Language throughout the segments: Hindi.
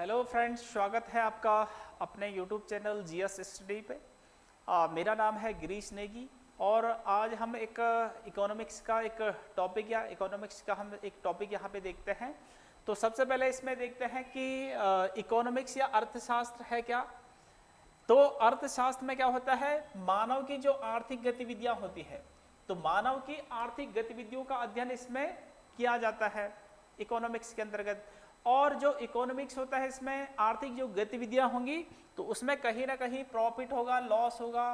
हेलो फ्रेंड्स, स्वागत है आपका अपने यूट्यूब चैनल जीएस स्टडी पे। मेरा नाम है गिरीश नेगी और आज हम एक इकोनॉमिक्स का एक टॉपिक या इकोनॉमिक्स का हम एक टॉपिक यहाँ पे देखते हैं। तो सबसे पहले इसमें देखते हैं कि इकोनॉमिक्स या अर्थशास्त्र है क्या। तो अर्थशास्त्र में क्या होता है, मानव की जो आर्थिक गतिविधियां होती है, तो मानव की आर्थिक गतिविधियों का अध्ययन इसमें किया जाता है इकोनॉमिक्स के अंतर्गत। और जो इकोनॉमिक्स होता है, इसमें आर्थिक जो गतिविधियां होंगी तो उसमें कहीं ना कहीं प्रॉफिट होगा, लॉस होगा,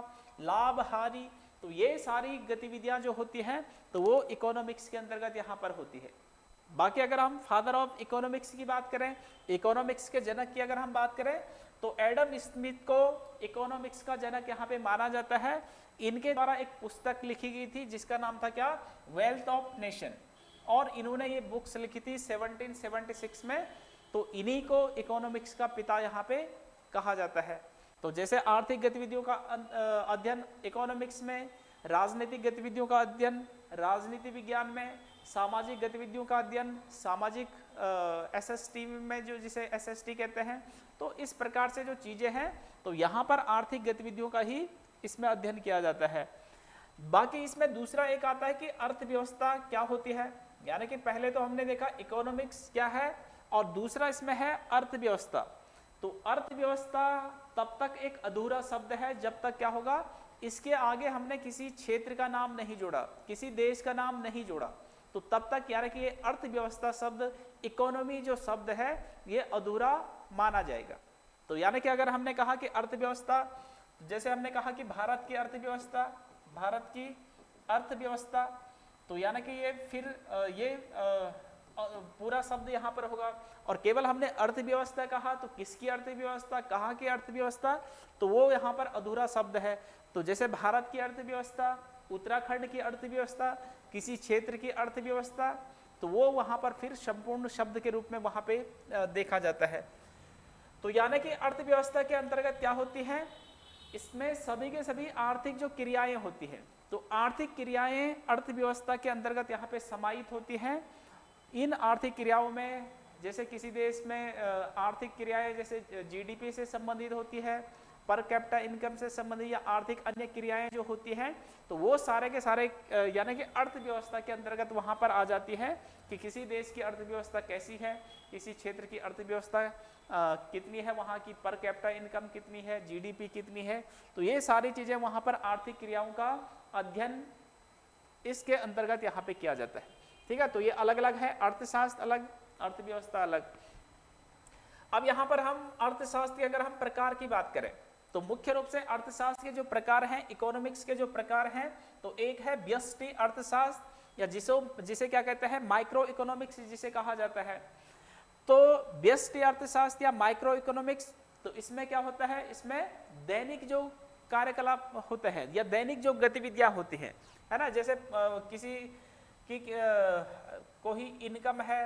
लाभ हानि, तो ये सारी गतिविधियां जो होती हैं तो वो इकोनॉमिक्स के अंतर्गत यहाँ पर होती है। बाकी अगर हम फादर ऑफ इकोनॉमिक्स की बात करें, इकोनॉमिक्स के जनक की अगर हम बात करें, तो एडम स्मिथ को इकोनॉमिक्स का जनक यहाँ पे माना जाता है। इनके द्वारा एक पुस्तक लिखी गई थी जिसका नाम था क्या, वेल्थ ऑफ नेशन, और इन्होंने ये बुक्स लिखी थी 1776 में। तो इन्हीं को इकोनॉमिक्स का पिता यहाँ पे कहा जाता है। तो जैसे आर्थिक गतिविधियों का अध्ययन इकोनॉमिक्स में, राजनीतिक गतिविधियों का अध्ययन राजनीति विज्ञान में, सामाजिक गतिविधियों का अध्ययन सामाजिक एसएसटी में, जो जिसे एसएसटी कहते हैं। तो इस प्रकार से जो चीजें हैं, तो यहाँ पर आर्थिक गतिविधियों का ही इसमें अध्ययन किया जाता है। बाकी इसमें दूसरा एक आता है कि अर्थव्यवस्था क्या होती है, यानी कि पहले तो हमने देखा इकोनॉमिक्स क्या है और दूसरा इसमें है अर्थव्यवस्था। तो अर्थव्यवस्था तब तक एक अधूरा शब्द है जब तक क्या होगा, इसके आगे हमने किसी क्षेत्र का नाम नहीं जोड़ा, किसी देश का नाम नहीं जोड़ा, तो तब तक यानी कि ये अर्थव्यवस्था शब्द, इकोनॉमी जो शब्द है, ये अधूरा माना जाएगा। तो यानी कि अगर हमने कहा कि अर्थव्यवस्था, जैसे हमने कहा कि भारत की अर्थव्यवस्था, भारत की अर्थव्यवस्था, तो यानी कि ये फिर ये पूरा शब्द यहाँ पर होगा। और केवल हमने अर्थव्यवस्था कहा तो किसकी अर्थव्यवस्था, कहाँ की अर्थव्यवस्था, तो वो यहाँ पर अधूरा शब्द है। तो जैसे भारत की अर्थव्यवस्था, उत्तराखंड की अर्थव्यवस्था, किसी क्षेत्र की अर्थव्यवस्था, तो वो वहाँ पर फिर संपूर्ण शब्द के रूप में वहाँ पे देखा जाता है। तो यानी कि अर्थव्यवस्था के अंतर्गत क्या होती है, इसमें सभी के सभी आर्थिक जो क्रियाएं होती हैं, तो आर्थिक क्रियाएं अर्थव्यवस्था के अंतर्गत यहाँ पे समाहित होती हैं। इन आर्थिक क्रियाओं में जैसे किसी देश में आर्थिक क्रियाएं जैसे जीडीपी से संबंधित होती है, पर कैपिटा इनकम से संबंधित या आर्थिक अन्य क्रियाएं जो होती हैं, तो वो सारे के सारे यानी कि अर्थव्यवस्था के अंतर्गत वहाँ पर आ जाती है कि किसी देश की अर्थव्यवस्था कैसी है, किसी क्षेत्र की अर्थव्यवस्था कितनी है, वहाँ की पर कैपिटा इनकम कितनी है, जीडीपी कितनी है। तो ये सारी चीज़ें वहाँ पर आर्थिक क्रियाओं का अध्ययन इसके अंतर्गत यहाँ पे किया जाता है। ठीक है, तो ये अलग अलग है, अर्थशास्त्र अलग, अर्थव्यवस्था अलग। अब यहाँ पर हम अर्थशास्त्र के अगर हम प्रकार की बात करें, तो मुख्य रूप से अर्थशास्त्र के जो प्रकार हैं, इकोनॉमिक्स के जो प्रकार हैं, तो एक है व्यष्टि अर्थशास्त्र, या जिसे क्या कहते हैं, माइक्रो इकोनॉमिक्स जिसे कहा जाता है। तो व्यष्टि अर्थशास्त्र या माइक्रो इकोनॉमिक्स, तो इसमें क्या होता है, इसमें दैनिक जो कार्यकलाप होते हैं या दैनिक जो गतिविधियां होती हैं, है ना, जैसे किसी की कोई इनकम है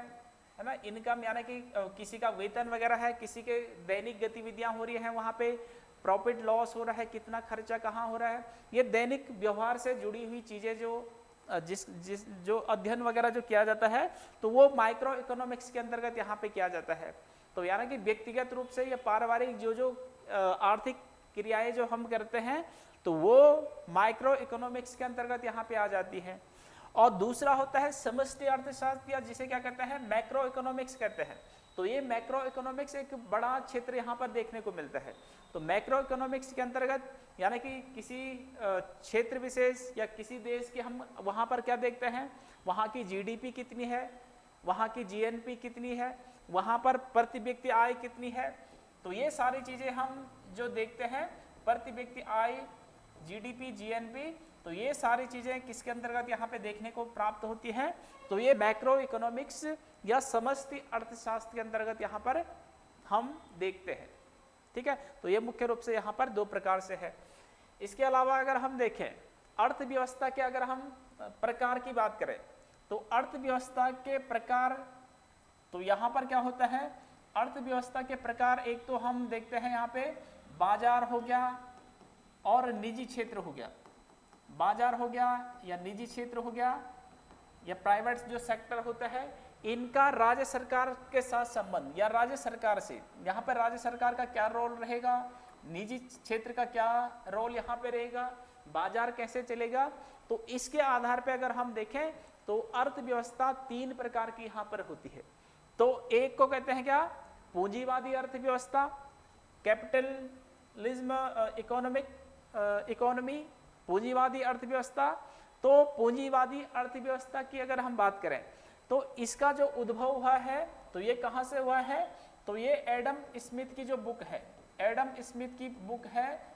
ना, इनकम यानी कि किसी का वेतन वगैरह है, किसी के दैनिक गतिविधियां हो रही हैं, वहां पे प्रॉफिट लॉस हो रहा है, कितना खर्चा कहाँ हो रहा है, ये दैनिक व्यवहार से जुड़ी हुई चीजें जो जो अध्ययन वगैरह जो किया जाता है, तो वो माइक्रो इकोनॉमिक्स के अंतर्गत यहाँ पे किया जाता है। तो यानी कि व्यक्तिगत रूप से या पारिवारिक जो आर्थिक क्रियाएं जो हम करते हैं, तो वो माइक्रो इकोनॉमिक्स के अंतर्गत यहाँ पे आ जाती है। और दूसरा होता है समष्टि अर्थशास्त्र, या जिसे क्या कहते हैं, मैक्रो इकोनॉमिक्स कहते हैं। तो ये मैक्रो इकोनॉमिक्स एक बड़ा क्षेत्र यहाँ पर देखने को मिलता है। तो मैक्रो इकोनॉमिक्स के अंतर्गत यानी कि किसी क्षेत्र विशेष या किसी देश के हम वहाँ पर क्या देखते हैं, वहाँ की जीडीपी कितनी है, वहाँ की जीएनपी कितनी है, वहाँ पर प्रति व्यक्ति आय कितनी है। तो ये सारी चीज़ें हम जो देखते हैं, प्रति व्यक्ति आय, जीडीपी, जीएनपी, तो ये सारी चीजें किसके अंतर्गत यहाँ पे देखने को प्राप्त होती हैं, तो ये मैक्रो इकोनॉमिक्स या समष्टि अर्थशास्त्र के अंतर्गत यहाँ पर हम देखते हैं। ठीक है, तो ये मुख्य रूप से यहाँ पर दो प्रकार से है। इसके अलावा अगर हम देखें अर्थव्यवस्था के अगर हम प्रकार की बात करें, तो अर्थव्यवस्था के प्रकार, तो यहाँ पर क्या होता है, अर्थव्यवस्था के प्रकार एक तो हम देखते हैं यहाँ पे बाजार हो गया और निजी क्षेत्र हो गया। बाजार हो गया या निजी क्षेत्र हो गया या प्राइवेट जो सेक्टर होता है, इनका राज्य सरकार के साथ संबंध या राज्य सरकार से, यहाँ पर राज्य सरकार का क्या रोल रहेगा, निजी क्षेत्र का क्या रोल यहाँ पे रहेगा, बाजार कैसे चलेगा, तो इसके आधार पे अगर हम देखें तो अर्थव्यवस्था 3 प्रकार की यहाँ पर होती है। तो एक को कहते हैं क्या, पूंजीवादी अर्थव्यवस्था, कैपिटलिज्म इकोनॉमी, पूंजीवादी अर्थव्यवस्था। तो पूंजीवादी अर्थव्यवस्था की अगर हम बात करें तो इसका जो उद्भव हुआ है तो ये कहाँ से हुआ है, तो ये एडम स्मिथ की जो बुक है, एडम स्मिथ की बुक है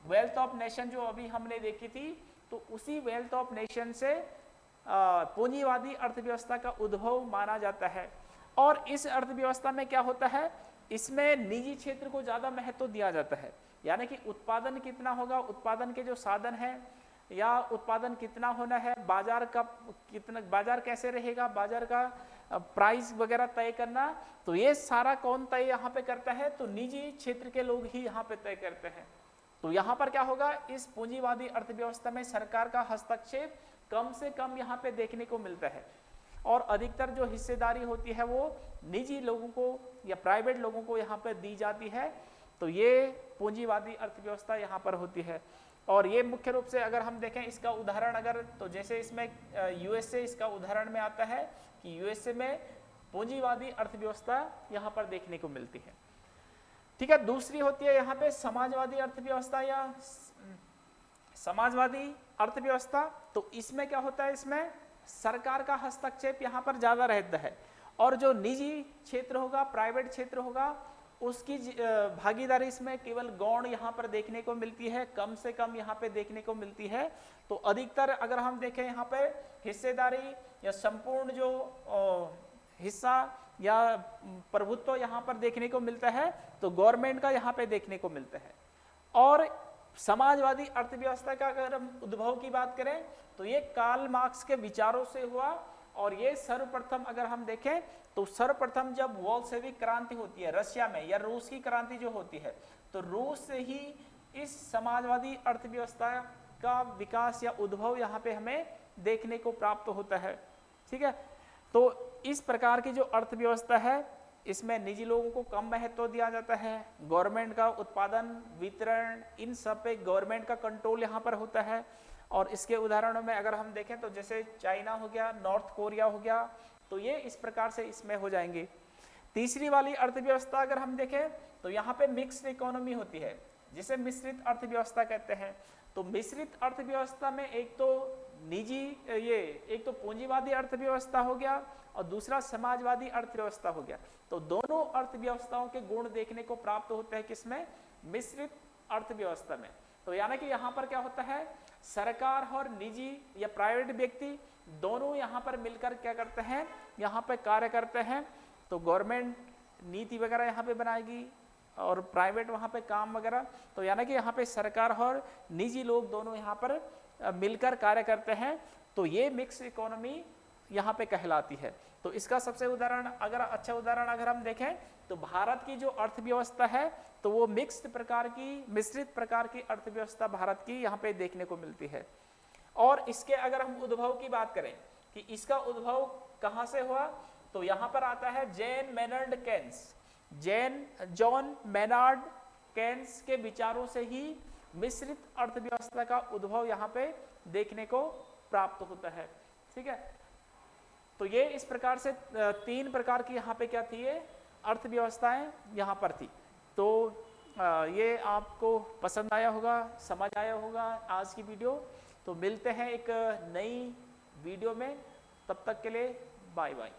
वेल्थ ऑफ नेशन, जो अभी हमने देखी थी, तो उसी वेल्थ ऑफ नेशन से पूंजीवादी अर्थव्यवस्था का उद्भव माना जाता है। और इस अर्थव्यवस्था में क्या होता है, इसमें निजी क्षेत्र को ज्यादा महत्व दिया जाता है, यानी कि उत्पादन कितना होगा, उत्पादन के जो साधन है या उत्पादन कितना होना है, बाजार का कितना, बाजार कैसे रहेगा, बाजार का प्राइस वगैरह तय करना, तो ये सारा कौन तय यहाँ पे करता है, तो निजी क्षेत्र के लोग ही यहाँ पे तय करते हैं। तो यहाँ पर क्या होगा, इस पूंजीवादी अर्थव्यवस्था में सरकार का हस्तक्षेप कम से कम यहाँ पे देखने को मिलता है और अधिकतर जो हिस्सेदारी होती है वो निजी लोगों को या प्राइवेट लोगों को यहाँ पे दी जाती है। तो ये पूंजीवादी अर्थव्यवस्था यहाँ पर होती है। और ये मुख्य रूप से अगर हम देखें इसका उदाहरण अगर, तो जैसे इसमें यूएसए इसका उदाहरण में आता है कि यूएसए में पूंजीवादी अर्थव्यवस्था यहाँ पर देखने को मिलती है। ठीक है, दूसरी होती है यहाँ पे समाजवादी अर्थव्यवस्था या समाजवादी अर्थव्यवस्था। तो इसमें क्या होता है, इसमें सरकार का हस्तक्षेप यहाँ पर ज्यादा रहता है और जो निजी क्षेत्र होगा, प्राइवेट क्षेत्र होगा, उसकी भागीदारी इसमें केवल गौण यहाँ पर देखने को मिलती है, कम से कम यहाँ पे देखने को मिलती है। तो अधिकतर अगर हम देखें यहाँ पे हिस्सेदारी या संपूर्ण जो हिस्सा या प्रभुत्व यहाँ पर देखने को मिलता है तो गवर्नमेंट का यहाँ पे देखने को मिलता है। और समाजवादी अर्थव्यवस्था का अगर हम उद्भव की बात करें तो ये कार्ल मार्क्स के विचारों से हुआ और ये सर्वप्रथम अगर हम देखें तो सर्वप्रथम जब बोल्शेविक क्रांति होती है रशिया में या रूस की क्रांति जो होती है तो रूस से ही इस समाजवादी अर्थव्यवस्था का विकास या उद्भव यहाँ पे हमें देखने को प्राप्त होता है। ठीक है, तो इस प्रकार की जो अर्थव्यवस्था है इसमें निजी लोगों को कम महत्व दिया जाता है, गवर्नमेंट का उत्पादन वितरण इन सब पे गवर्नमेंट का कंट्रोल यहाँ पर होता है। और इसके उदाहरणों में अगर हम देखें तो जैसे चाइना हो गया, नॉर्थ कोरिया हो गया, तो ये इस प्रकार से इसमें हो जाएंगे। तीसरी वाली अर्थव्यवस्था अगर हम देखें तो यहाँ पे मिक्स्ड इकोनॉमी होती है जिसे मिश्रित अर्थव्यवस्था कहते हैं। तो मिश्रित अर्थव्यवस्था में एक तो निजी एक तो पूंजीवादी अर्थव्यवस्था हो गया और दूसरा समाजवादी अर्थव्यवस्था हो गया। तो दोनों अर्थव्यवस्थाओं के गुण देखने को प्राप्त होते हैं किसमें, मिश्रित अर्थव्यवस्था में। तो यानी कि यहाँ पर क्या होता है, सरकार और निजी या प्राइवेट व्यक्ति दोनों यहाँ पर मिलकर क्या करते हैं, यहाँ पे कार्य करते हैं। तो गवर्नमेंट नीति वगैरह यहाँ पे बनाएगी और प्राइवेट वहाँ पे काम वगैरह। तो यानी कि यहाँ पे सरकार और निजी लोग दोनों यहाँ पर मिलकर कार्य करते हैं। तो ये मिक्स इकोनॉमी यहाँ पे कहलाती है। तो इसका सबसे उदाहरण अगर अच्छा उदाहरण अगर हम देखें तो भारत की जो अर्थव्यवस्था है तो वो मिक्स्ड प्रकार की, मिश्रित प्रकार की अर्थव्यवस्था भारत की यहाँ पे देखने को मिलती है। और इसके अगर हम उद्भव की बात करें कि इसका उद्भव कहाँ से हुआ, तो यहाँ पर आता है जॉन मेनार्ड केन्स के विचारों से ही मिश्रित अर्थव्यवस्था का उद्भव यहाँ पे देखने को प्राप्त होता है। ठीक है, तो ये इस प्रकार से 3 प्रकार की यहाँ पे क्या थी, ये अर्थव्यवस्थाएं यहाँ पर थी। तो ये आपको पसंद आया होगा, समझ आया होगा आज की वीडियो। तो मिलते हैं एक नई वीडियो में, तब तक के लिए बाय बाय।